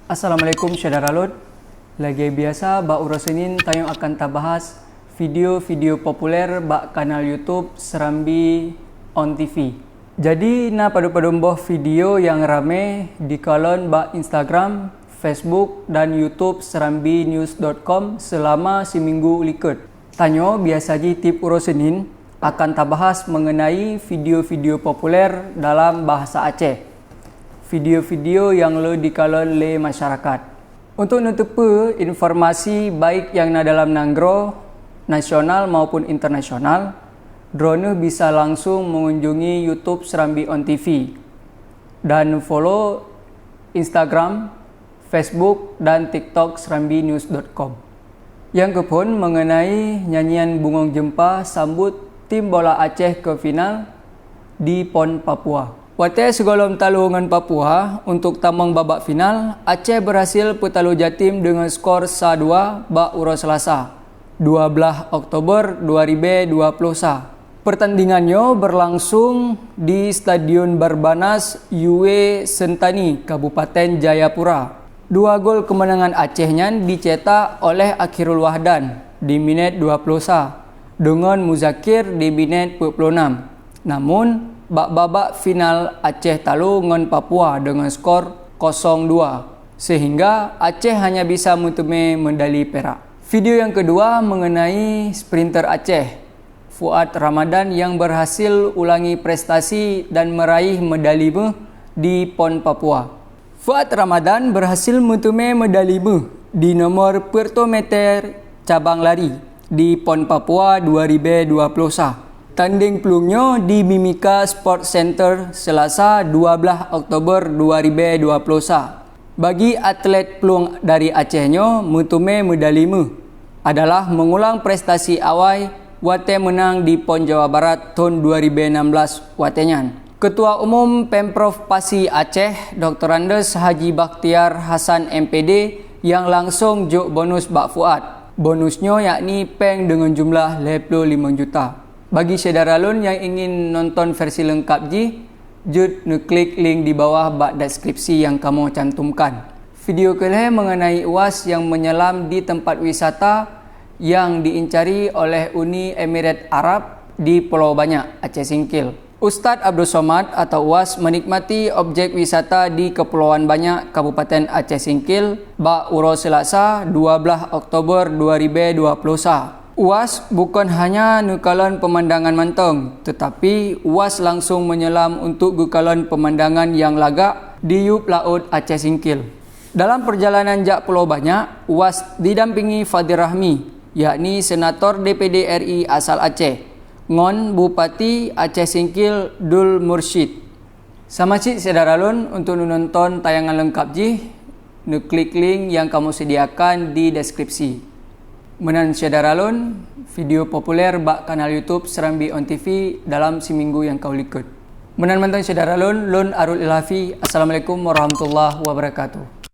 Assalamualaikum saudara Lud. Lagi biasa bak urus Senin tayang akan tabahas video-video populer bak kanal YouTube Serambi On TV. Jadi na padu-padu boh video yang rame di kolon bak Instagram, Facebook dan YouTube serambinews.com selama seminggu likut. Tanyo biasa ji tip urus Senin akan tabahas mengenai video-video populer dalam bahasa Aceh. Video-video yang lo dikalon le masyarakat. Untuk nutupi informasi baik yang na dalam nanggro, nasional maupun internasional, drone bisa langsung mengunjungi YouTube Serambi On TV dan follow Instagram, Facebook dan TikTok serambinews.com. Yang kepun mengenai nyanyian Bungong Jempa sambut tim bola Aceh ke final di PON Papua. Wate segolom talungan Papua untuk tamang babak final, Aceh berhasil petalu Jatim dengan skor 1-2 bak uro Selasa, 12 Oktober 2020. Pertandingannya berlangsung di Stadion Barbanas UW Sentani, Kabupaten Jayapura. 2 gol kemenangan Acehnya dicetak oleh Akhirul Wahdan di menit 20 dengan Muzakir di menit 26. Namun babak final Aceh talu ngan Papua dengan skor 0-2 sehingga Aceh hanya bisa mengutungi medali perak. Video yang kedua mengenai sprinter Aceh Fuad Ramadan yang berhasil ulangi prestasi dan meraih medali di PON Papua. Fuad Ramadan berhasil mengutungi medali di nomor pertometer cabang lari di PON Papua 2020. Tanding pelungnya di Mimika Sport Center Selasa 12 Oktober 2020. Bagi atlet pelung dari Acehnya, mengutungi medali adalah mengulang prestasi awal wate menang di PON Jawa Barat tahun 2016 watenyan. Ketua Umum Pemprov Pasi Aceh, Dr. Andes Haji Bakhtiar Hasan MPD yang langsung juk bonus Bak Fuad. Bonusnya yakni peng dengan jumlah 55 juta. Bagi saudara lun yang ingin nonton versi lengkap jut klik link di bawah bak deskripsi yang kamu cantumkan. Video kelih mengenai UAS yang menyelam di tempat wisata yang diincari oleh Uni Emirat Arab di Pulau Banyak, Aceh Singkil. Ustadz Abdul Somad atau UAS menikmati objek wisata di Kepulauan Banyak, Kabupaten Aceh Singkil, bak uro Selasa 12 Oktober 2020. UAS bukan hanya nukalan pemandangan mantong, tetapi UAS langsung menyelam untuk gukalan pemandangan yang lagak di yup laut Aceh Singkil. Dalam perjalanan jak Pulau Banyak, UAS didampingi Fadil Rahmi, yakni Senator DPD RI asal Aceh, ngon Bupati Aceh Singkil Dul Mursyid. Sama cik saudara lun untuk nonton tayangan lengkap klik link yang kamu sediakan di deskripsi. Menan saudara lun, video populer bak kanal YouTube Serambi On TV dalam seminggu yang kau likut. Menan mantan saudara lun Arul Ilhafi. Assalamualaikum warahmatullahi wabarakatuh.